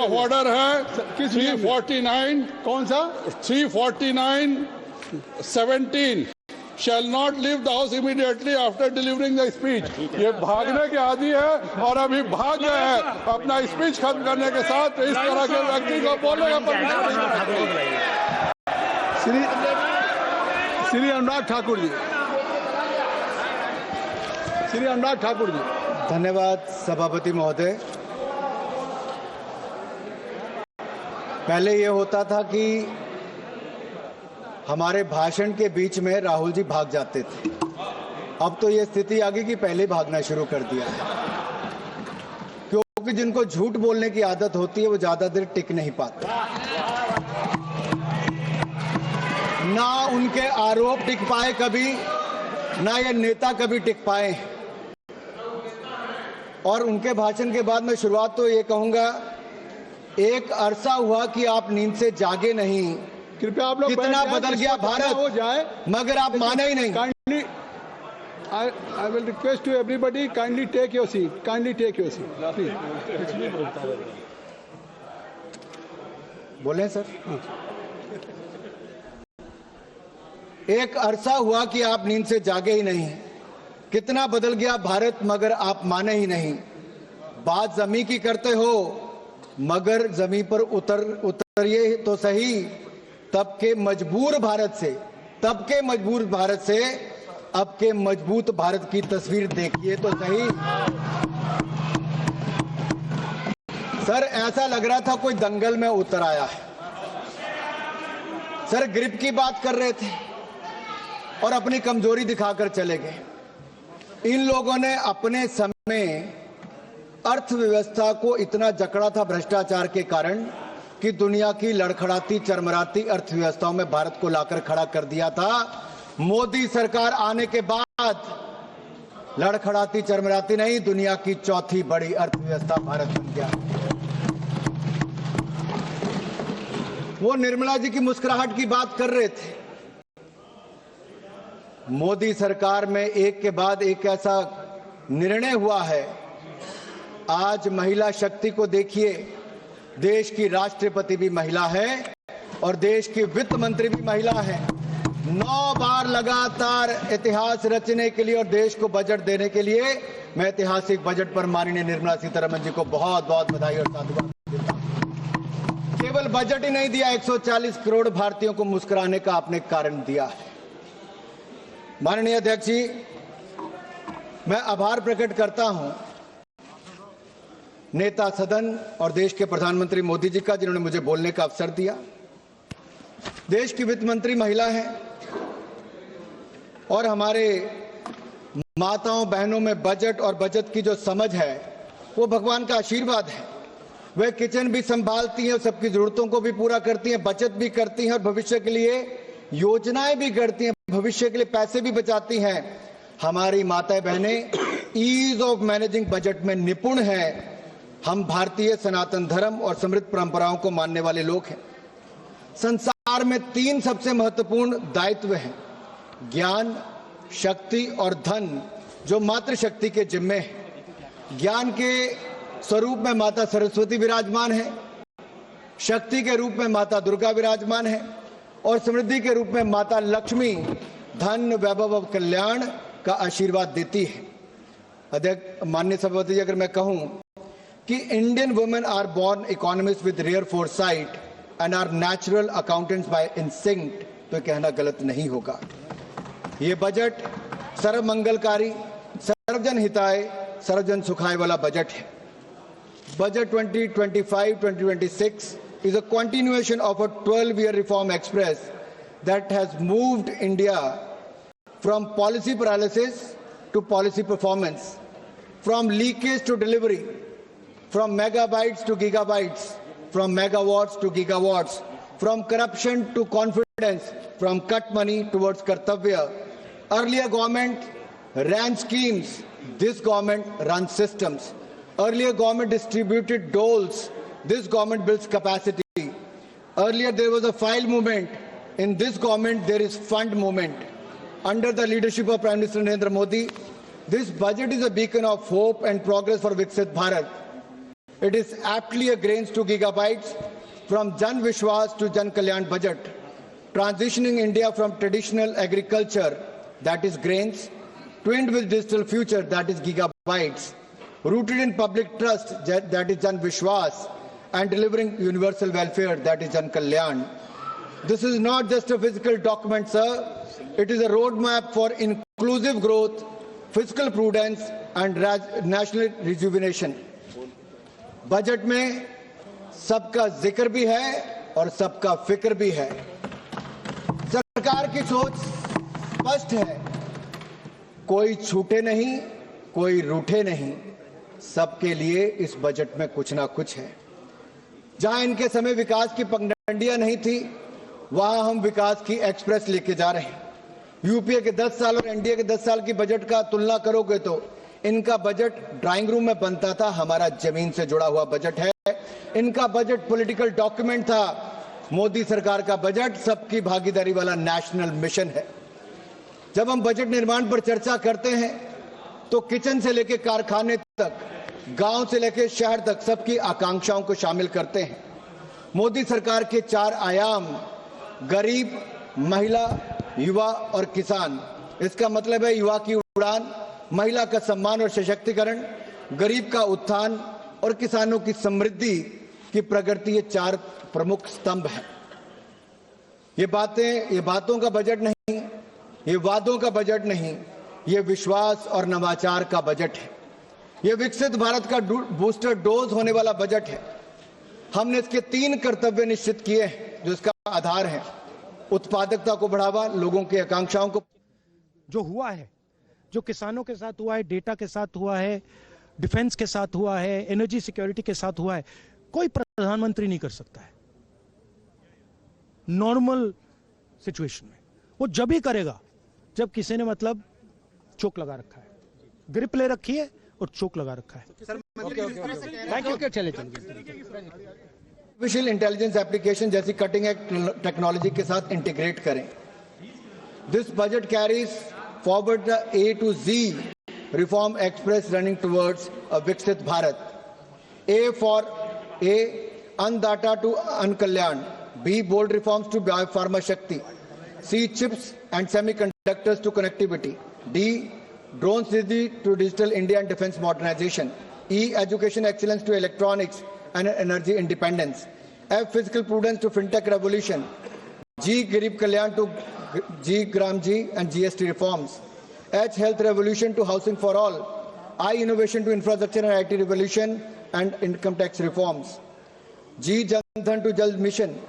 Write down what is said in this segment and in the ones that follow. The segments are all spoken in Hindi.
ऑफ ऑर्डर है 349। कौन सा? 349(17) shall not leave the house immediately after delivering the speech। ये भागने के आदि है और अभी भाग गए हैं अपना स्पीच खत्म करने के साथ। इस तरह के व्यक्ति को बोलेगा श्री अनुराग ठाकुर जी, श्री अनुराग ठाकुर जी। धन्यवाद सभापति महोदय। पहले ये होता था कि हमारे भाषण के बीच में राहुल जी भाग जाते थे, अब तो ये स्थिति आ गई कि पहले भागना शुरू कर दिया है, क्योंकि जिनको झूठ बोलने की आदत होती है वो ज्यादा देर टिक नहीं पाते। ना उनके आरोप टिक पाए कभी, ना ये नेता कभी टिक पाए। और उनके भाषण के बाद मैं शुरुआत तो ये कहूंगा, एक अरसा हुआ कि आप नींद से जागे नहीं। कृपया आप लोग कितना बदल गया भारत हो जाए, मगर आप माने ही नहीं। Kindly I will request to everybody, kindly take your seat. Kindly take your seat. Please. बोले सर। एक अरसा हुआ कि आप नींद से जागे ही नहीं। कितना बदल गया भारत मगर आप माने ही नहीं। बात जमी की करते हो मगर जमी पर उतरिए तो सही। तब के मजबूर भारत से अब के मजबूत भारत की तस्वीर देखिए तो सही। सर ऐसा लग रहा था कोई दंगल में उतर आया है। सर ग्रिप की बात कर रहे थे और अपनी कमजोरी दिखाकर चले गए। इन लोगों ने अपने समय अर्थव्यवस्था को इतना जकड़ा था भ्रष्टाचार के कारण कि दुनिया की लड़खड़ाती चरमराती अर्थव्यवस्थाओं में भारत को लाकर खड़ा कर दिया था। मोदी सरकार आने के बाद लड़खड़ाती चरमराती नहीं, दुनिया की चौथी बड़ी अर्थव्यवस्था भारत बन गया। वो निर्मला जी की मुस्कुराहट की बात कर रहे थे। मोदी सरकार में एक के बाद एक ऐसा निर्णय हुआ है। आज महिला शक्ति को देखिए, देश की राष्ट्रपति भी महिला है और देश की वित्त मंत्री भी महिला है। 9 बार लगातार इतिहास रचने के लिए और देश को बजट देने के लिए मैं ऐतिहासिक बजट पर माननीय निर्मला सीतारमण जी को बहुत बहुत बधाई और साधुवाद देता हूं। केवल बजट ही नहीं दिया, 140 करोड़ भारतीयों को मुस्कुराने का आपने कारण दिया है। माननीय अध्यक्ष जी, मैं आभार प्रकट करता हूं नेता सदन और देश के प्रधानमंत्री मोदी जी का, जिन्होंने मुझे बोलने का अवसर दिया। देश की वित्त मंत्री महिला है और हमारे माताओं बहनों में बजट और बचत की जो समझ है वो भगवान का आशीर्वाद है। वे किचन भी संभालती हैं, सबकी जरूरतों को भी पूरा करती हैं, बचत भी करती हैं और भविष्य के लिए योजनाएं भी करती हैं, भविष्य के लिए पैसे भी बचाती हैं। हमारी माताएं बहनें ईज ऑफ मैनेजिंग बजट में निपुण हैं। हम भारतीय सनातन धर्म और समृद्ध परंपराओं को मानने वाले लोग हैं। संसार में 3 सबसे महत्वपूर्ण दायित्व हैं, ज्ञान, शक्ति और धन, जो मातृशक्ति के जिम्मे है। ज्ञान के स्वरूप में माता सरस्वती विराजमान है, शक्ति के रूप में माता दुर्गा विराजमान है और समृद्धि के रूप में माता लक्ष्मी धन, वैभव और कल्याण का आशीर्वाद देती है। अध्यक्ष, माननीय सभापति जी, अगर मैं कहूं कि Indian women are born economist with rare foresight and are natural accountants by instinct, तो कहना गलत नहीं होगा। ये बजट सर्वमंगलकारी, सर्वजन हिताय, सर्वजन सुखाय वाला बजट है। Budget 2025-2026 is a continuation of a 12-year reform express that has moved India from policy paralysis to policy performance, from leakage to delivery, from megabytes to gigabytes, from megawatts to gigawatts, from corruption to confidence, from cut money towards kartavya. Earlier government ran schemes, this government runs systems. Earlier government distributed doles, this government builds capacity. Earlier there was a file movement, in this government there is fund movement. Under the leadership of Prime Minister Narendra Modi, this budget is a beacon of hope and progress for Viksit Bharat. It is aptly a grains to gigabytes from Jan Vishwas to Jan Kalyan budget, transitioning India from traditional agriculture, that is grains, twinned with digital future, that is gigabytes, rooted in public trust, that is Jan Vishwas, and delivering universal welfare, that is Jan Kalyan. This is not just a physical document, sir. It is a roadmap for inclusive growth, fiscal prudence, and national rejuvenation. Budget में सबका जिक्र भी है और सबका फिक्र भी है। सरकार की सोच स्पष्ट है, कोई छूटे नहीं, कोई रूठे नहीं, सबके लिए इस बजट में कुछ ना कुछ है। जहां इनके समय विकास की पगडंडियां नहीं थी, वहां हम विकास की एक्सप्रेस लेके जा रहे हैं। यूपीए के 10 साल और एनडीए के 10 साल की बजट का तुलना करोगे तो इनका बजट ड्राइंग रूम में बनता था, हमारा जमीन से जुड़ा हुआ बजट है। इनका बजट पॉलिटिकल डॉक्यूमेंट था, मोदी सरकार का बजट सबकी भागीदारी वाला नेशनल मिशन है। जब हम बजट निर्माण पर चर्चा करते हैं तो किचन से लेकर कारखाने तक, गांव से लेकर शहर तक सबकी आकांक्षाओं को शामिल करते हैं। मोदी सरकार के 4 आयाम, गरीब, महिला, युवा और किसान। इसका मतलब है युवा की उड़ान, महिला का सम्मान और सशक्तिकरण, गरीब का उत्थान और किसानों की समृद्धि की प्रगति, ये 4 प्रमुख स्तंभ हैं। ये बातों का बजट नहीं, ये वादों का बजट नहीं, ये विश्वास और नवाचार का बजट है। ये विकसित भारत का बूस्टर डोज होने वाला बजट है। हमने इसके 3 कर्तव्य निश्चित किए हैं जो इसका आधार है। उत्पादकता को बढ़ावा, लोगों की आकांक्षाओं को, जो हुआ है, जो किसानों के साथ हुआ है, डेटा के साथ हुआ है, डिफेंस के साथ हुआ है, एनर्जी सिक्योरिटी के साथ हुआ है, कोई प्रधानमंत्री नहीं कर सकता है नॉर्मल सिचुएशन में। वो जब ही करेगा जब किसी ने मतलब चोक लगा रखा है, ग्रिप ले रखी है और चोक लगा रखा है। आर्टिफिशियल इंटेलिजेंस एप्लीकेशन जैसी कटिंग एज टेक्नोलॉजी के साथ इंटीग्रेट करें। This budget carries forward the A to Z reform express running towards a Viksit Bharat. A for A, Annadata to Ankalyan. B, bold reforms to Biopharma Shakti. C, chips and semiconductors to connectivity. D, drone Siddhi to digital India and defense modernization. E, education excellence to electronics and energy independence. F, fiscal prudence to fintech revolution. G, Garib Kalyan to G, Gram G and GST reforms. H, health revolution to housing for all. I, innovation to infrastructure and IT revolution and income tax reforms. G, Jan Dhan to Jal mission.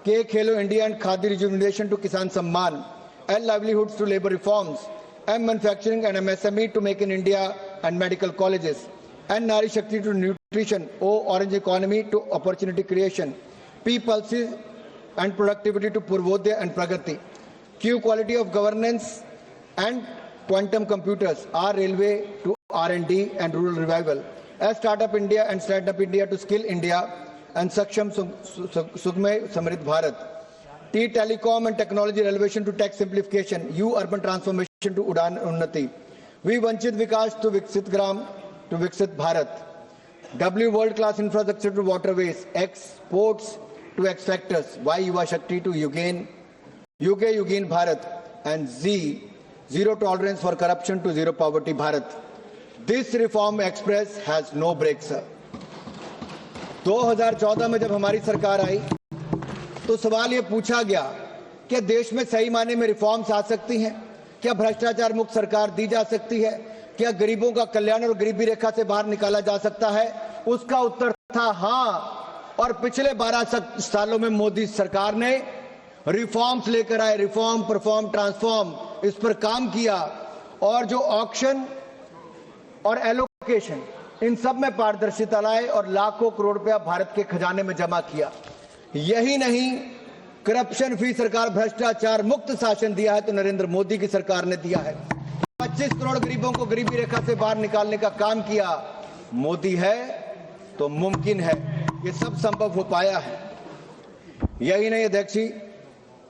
K, Khelo India and Khadi rejuvenation to Kisan Samman. L, livelihoods to labor reforms. M, manufacturing and MSME to make in India and medical colleges. N, Nari Shakti to nutrition. O, orange economy to opportunity creation. P, pulses and productivity to Purvodaya and Pragati. Q, quality of governance and quantum computers. R, railway to R&D and rural revival. S, startup India and stand up India to skill India and Saksham Sugme Samrit Bharat. T, telecom and technology relevation to tech simplification. U, urban transformation to Udan Unnati. V, Vanchit Vikas to Viksit Gram to Viksit Bharat. W, world class infrastructure to waterways. X, sports to X factors. Y, Yuva Shakti to Yugain Bharat. And Z, zero tolerance for corruption to zero poverty Bharat. This reform express has no brakes, sir. 2014 में जब हमारी सरकार आई तो सवाल ये पूछा गया कि देश में सही मायने में रिफॉर्म्स आ सकती हैं, क्या भ्रष्टाचार मुक्त सरकार दी जा सकती है, क्या गरीबों का कल्याण और गरीबी रेखा से बाहर निकाला जा सकता है। उसका उत्तर था हाँ। और पिछले 12 सालों में मोदी सरकार ने रिफॉर्म्स लेकर आए, रिफॉर्म, परफॉर्म, ट्रांसफॉर्म, इस पर काम किया और जो ऑक्शन और एलोकेशन, इन सब में पारदर्शिता लाए और लाखों करोड़ रुपया भारत के खजाने में जमा किया। यही नहीं, करप्शन फ्री सरकार, भ्रष्टाचार मुक्त शासन दिया है तो नरेंद्र मोदी की सरकार ने दिया है। 25 करोड़ गरीबों को गरीबी रेखा से बाहर निकालने का काम किया। मोदी है तो मुमकिन है, ये सब संभव हो पाया है। यही नहीं अध्यक्ष जी,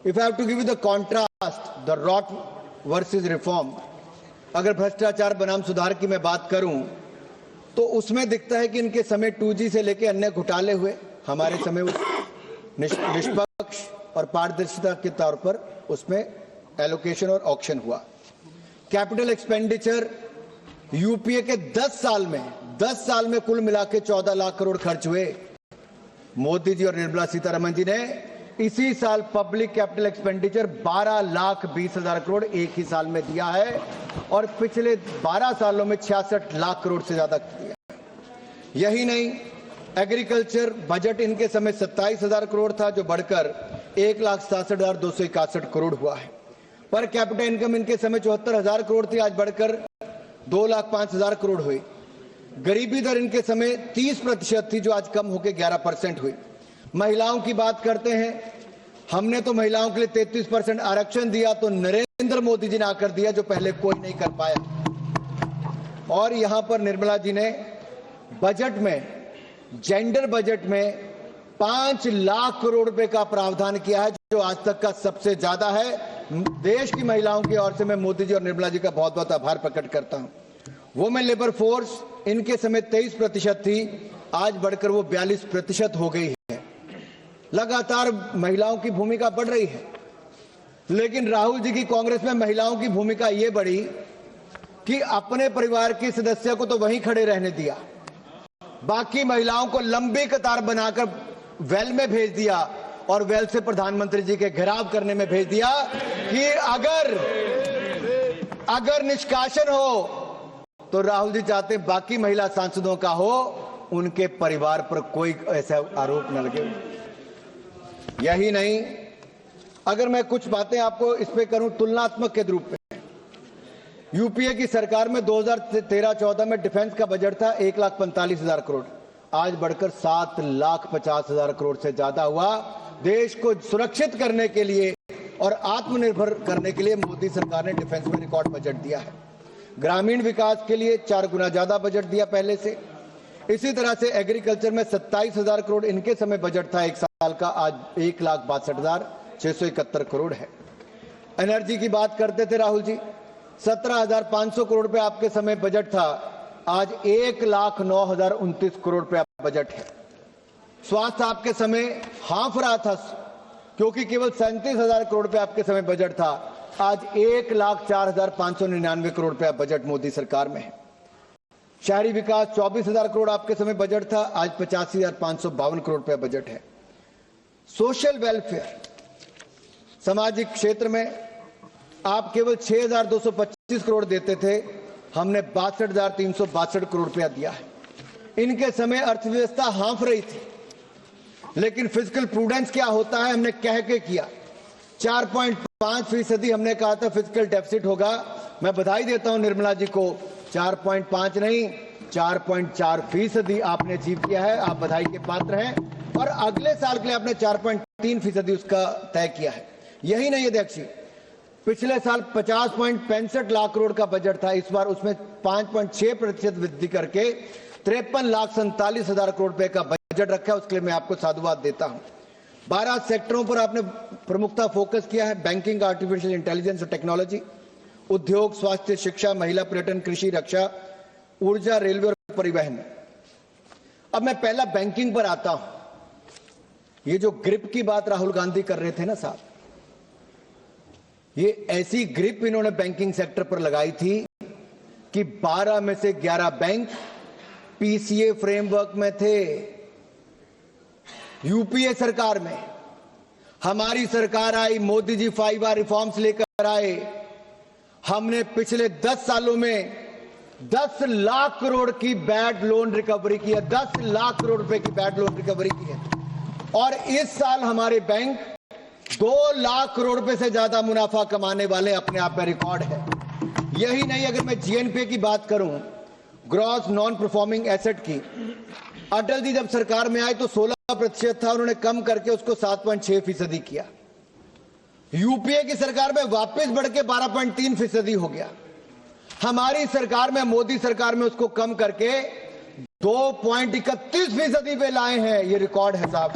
if I have to give you the contrast, the rot versus reform, अगर भ्रष्टाचार बनाम सुधार की मैं बात करूं तो उसमें दिखता है कि इनके समय 2G से लेके अन्य घोटाले हुए, हमारे समय निष्पक्ष और पारदर्शिता के तौर पर उसमें एलोकेशन और ऑक्शन हुआ। कैपिटल एक्सपेंडिचर यूपीए के 10 साल में कुल मिला के 14 लाख करोड़ खर्च हुए। मोदी जी और निर्मला सीतारमण जी ने इसी साल पब्लिक कैपिटल एक्सपेंडिचर 12,20,000 करोड़ एक ही साल में दिया है और पिछले 12 सालों में 66 लाख करोड़ से ज्यादा दिया। यही नहीं, एग्रीकल्चर बजट इनके समय 27,000 करोड़ था, जो बढ़कर 1,67,261 करोड़ हुआ है। पर कैपिटा इनकम इनके समय 74,000 करोड़ थी, आज बढ़कर 2,05,000 करोड़ हुई। गरीबी दर इनके समय 30% थी, जो आज कम होकर 11% हुई। महिलाओं की बात करते हैं, हमने तो महिलाओं के लिए 33% आरक्षण दिया, तो नरेंद्र मोदी जी ने आकर दिया, जो पहले कोई नहीं कर पाया। और यहां पर निर्मला जी ने बजट में, जेंडर बजट में 5 लाख करोड़ रुपए का प्रावधान किया है, जो आज तक का सबसे ज्यादा है। देश की महिलाओं की ओर से मैं मोदी जी और निर्मला जी का बहुत बहुत आभार प्रकट करता हूं। वुमेन लेबर फोर्स इनके समय 23% थी, आज बढ़कर वो 42% हो गई है। लगातार महिलाओं की भूमिका बढ़ रही है, लेकिन राहुल जी की कांग्रेस में महिलाओं की भूमिका ये बढ़ी कि अपने परिवार के सदस्य को तो वहीं खड़े रहने दिया, बाकी महिलाओं को लंबी कतार बनाकर वेल में भेज दिया और वेल से प्रधानमंत्री जी के घेराव करने में भेज दिया कि अगर निष्कासन हो तो राहुल जी चाहते बाकी महिला सांसदों का हो, उनके परिवार पर कोई ऐसा आरोप न लगे। यही नहीं, अगर मैं कुछ बातें आपको इस पे करूं तुलनात्मक के रूप में, यूपीए की सरकार में 2013-14 में डिफेंस का बजट था 1,45,000 करोड़, आज बढ़कर 7,50,000 करोड़ से ज्यादा हुआ। देश को सुरक्षित करने के लिए और आत्मनिर्भर करने के लिए मोदी सरकार ने डिफेंस में रिकॉर्ड बजट दिया है। ग्रामीण विकास के लिए 4 गुना ज्यादा बजट दिया पहले से। इसी तरह से एग्रीकल्चर में 27,000 करोड़ इनके समय बजट था एक साल का, आज 1,62,671 करोड़ है। एनर्जी की बात करते थे राहुल जी, 17,500 करोड़ रुपए आपके समय बजट था, आज 1,09,029 करोड़ रुपए बजट है। स्वास्थ्य आपके समय हाफ रहा था, क्योंकि केवल 37,000 करोड़ रुपए आपके समय बजट था, आज 1,04,599 करोड़ रुपए बजट मोदी सरकार में है। शहरी विकास 24,000 करोड़ आपके समय बजट था, आज 85,552 करोड़ रुपए बजट है। सोशल वेलफेयर, सामाजिक क्षेत्र में आप केवल 6,225 करोड़ देते थे, हमने 62,362 करोड़ रुपया दिया है। इनके समय अर्थव्यवस्था हाँफ रही थी, लेकिन फिजिकल प्रूडेंस क्या होता है हमने कह के किया। 4.5% हमने कहा था फिजिकल डेफिसिट होगा। मैं बधाई देता हूं निर्मला जी को, 4.5 नहीं 4.4% आपने अचीव किया है, आप बधाई के पात्र हैं। और अगले साल के लिए आपने 4.3% उसका तय किया है। यही नहीं अध्यक्ष जी, पिछले साल 50.65 लाख करोड़ का बजट था, इस बार उसमें 5.6% वृद्धि करके 53,47,000 करोड़ रुपए का बजट रखा है, उसके लिए मैं आपको साधुवाद देता हूं। 12 सेक्टरों पर आपने प्रमुखता फोकस किया है, बैंकिंग, आर्टिफिशियल इंटेलिजेंस और टेक्नोलॉजी, उद्योग, स्वास्थ्य, शिक्षा, महिला, पर्यटन, कृषि, रक्षा, ऊर्जा, रेलवे और परिवहन। अब मैं पहला बैंकिंग पर आता हूं। ये जो ग्रिप की बात राहुल गांधी कर रहे थे ना साहब, ये ऐसी ग्रिप इन्होंने बैंकिंग सेक्टर पर लगाई थी कि 12 में से 11 बैंक पीसीए फ्रेमवर्क में थे। यूपीए सरकार में हमारी सरकार आई, मोदी जी 5R रिफॉर्म्स लेकर आए। हमने पिछले 10 सालों में 10 लाख करोड़ की बैड लोन रिकवरी की है, 10 लाख करोड़ रुपए की बैड लोन रिकवरी की है। और इस साल हमारे बैंक 2 लाख करोड़ रुपए से ज्यादा मुनाफा कमाने वाले अपने आप में रिकॉर्ड है। यही नहीं, अगर मैं जीएनपी की बात करूं, ग्रॉस नॉन परफॉर्मिंग एसेट की, अटल जी जब सरकार में आए तो 16% था, उन्होंने कम करके उसको 7.6% किया। यूपीए की सरकार में वापस बढ़ के 12.3% हो गया। हमारी सरकार में, मोदी सरकार में उसको कम करके 2.31% पे लाए हैं। ये रिकॉर्ड है साहब।